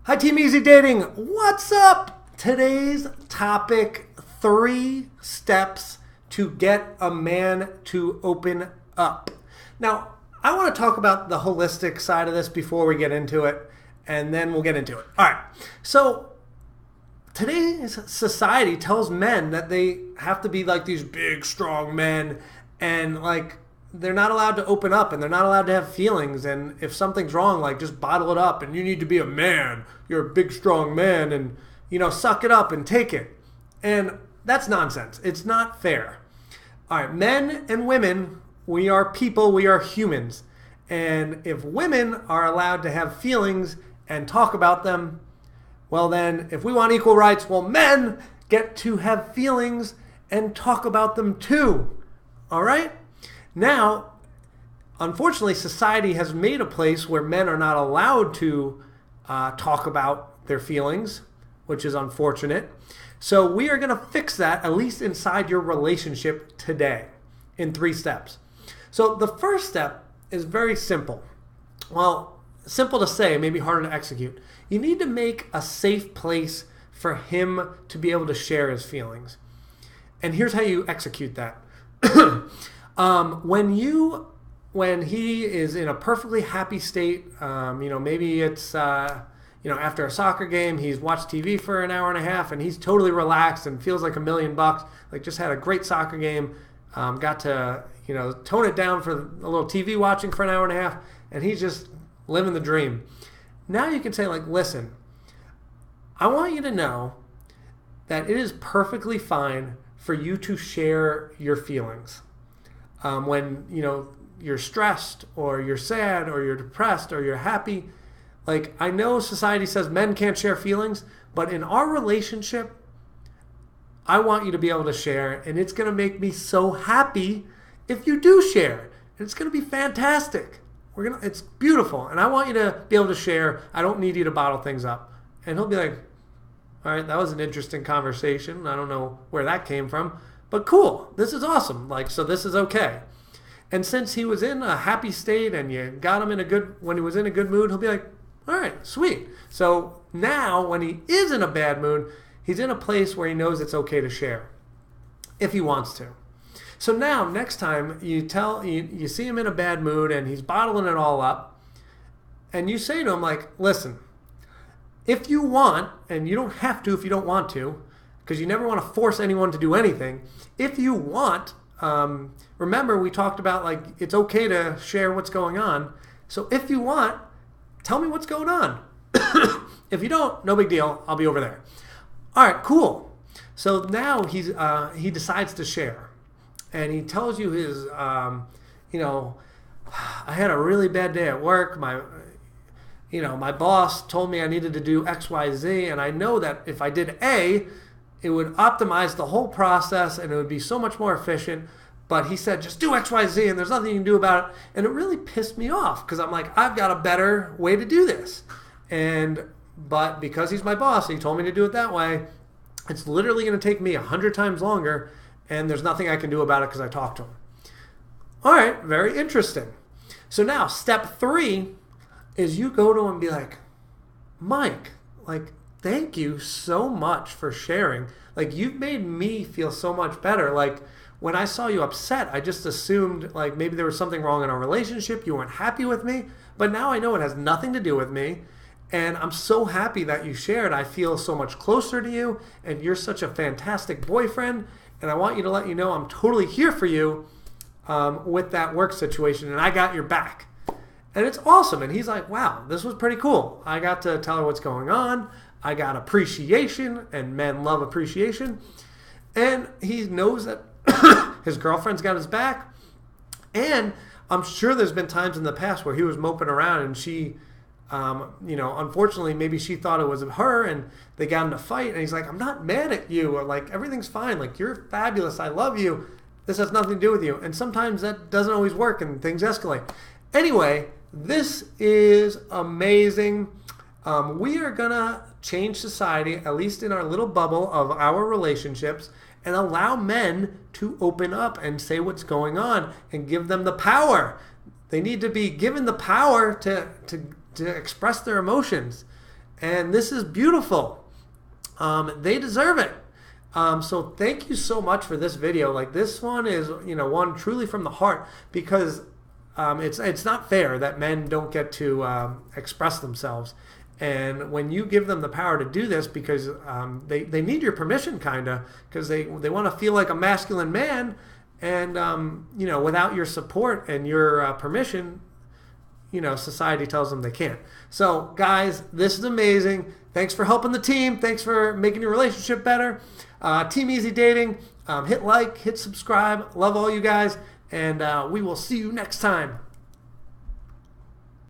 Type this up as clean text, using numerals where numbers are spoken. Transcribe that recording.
Hi, Team Easy Dating. What's up? Today's topic, 3 steps to get a man to open up. Now, I want to talk about the holistic side of this before we get into it, and then we'll get into it. All right. So, today's society tells men that they have to be like these big, strong men, and like they're not allowed to open up and they're not allowed to have feelings. And if something's wrong, like just bottle it up and you need to be a man. You're a big, strong man and, suck it up and take it. And that's nonsense. It's not fair. All right, men and women, we are people, we are humans. And if women are allowed to have feelings and talk about them, well then, if we want equal rights, well, men get to have feelings and talk about them too. All right? Now, unfortunately, society has made a place where men are not allowed to talk about their feelings, which is unfortunate. So we are going to fix that, at least inside your relationship today, in 3 steps. So the first step is very simple. Well, simple to say, maybe harder to execute. You need to make a safe place for him to be able to share his feelings. And here's how you execute that. When he is in a perfectly happy state, maybe it's after a soccer game, he's watched TV for an hour and a half and he's totally relaxed and feels like $1,000,000, like just had a great soccer game, got to tone it down for a little TV watching for an hour and a half, and he's just living the dream. Now you can say, like, listen, I want you to know that it is perfectly fine for you to share your feelings. When you're stressed or you're sad or you're depressed or you're happy, like, I know society says men can't share feelings, but in our relationship, I want you to be able to share, and it's going to make me so happy if you do share. And it's going to be fantastic. It's beautiful, and I want you to be able to share. I don't need you to bottle things up. And he'll be like, all right, that was an interesting conversation. I don't know where that came from, but cool. This is awesome. So this is okay. And since he was in a happy state and you got him when he was in a good mood, he'll be like, all right, sweet. So now when he is in a bad mood, he's in a place where he knows it's okay to share if he wants to. So now next time you see him in a bad mood and he's bottling it all up, and you say to him, like, listen, if you want, and you don't have to if you don't want to, because you never want to force anyone to do anything. If you want, remember we talked about, like, it's okay to share what's going on. So if you want, tell me what's going on. If you don't, no big deal. I'll be over there. All right, cool. So now he decides to share. And he tells you his, I had a really bad day at work. My boss told me I needed to do X, Y, Z, and I know that if I did A, it would optimize the whole process and it would be so much more efficient. But he said, just do X, Y, Z, and there's nothing you can do about it. And it really pissed me off because I'm like, I've got a better way to do this. But because he's my boss, he told me to do it that way. It's literally going to take me 100 times longer, and there's nothing I can do about it because I talked to him. All right, very interesting. So now step 3 is you go to him and be like, Mike, like, thank you so much for sharing. Like, you've made me feel so much better. Like, when I saw you upset, I just assumed, like, maybe there was something wrong in our relationship. You weren't happy with me. But now I know it has nothing to do with me. And I'm so happy that you shared. I feel so much closer to you. And you're such a fantastic boyfriend. And I want you to let you know I'm totally here for you with that work situation. And I got your back. And it's awesome. And he's like, wow, this was pretty cool. I got to tell her what's going on. I got appreciation. And men love appreciation. And he knows that his girlfriend's got his back. And I'm sure there's been times in the past where he was moping around and she, unfortunately, maybe she thought it was her and they got in a fight. And he's like, I'm not mad at you. Or like, everything's fine. Like, you're fabulous. I love you. This has nothing to do with you. And sometimes that doesn't always work and things escalate. Anyway, this is amazing. We are going to change society, at least in our little bubble of our relationships, and allow men to open up and say what's going on and give them the power. They need to be given the power to express their emotions. And this is beautiful. They deserve it. So thank you so much for this video. Like, this one is, one truly from the heart, because it's not fair that men don't get to express themselves. And when you give them the power to do this, because they need your permission, kind of, because they want to feel like a masculine man, and without your support and your permission, society tells them they can't. So guys, this is amazing. Thanks for helping the team. Thanks for making your relationship better. Team Easy Dating. Hit like, hit subscribe. Love all you guys, and we will see you next time.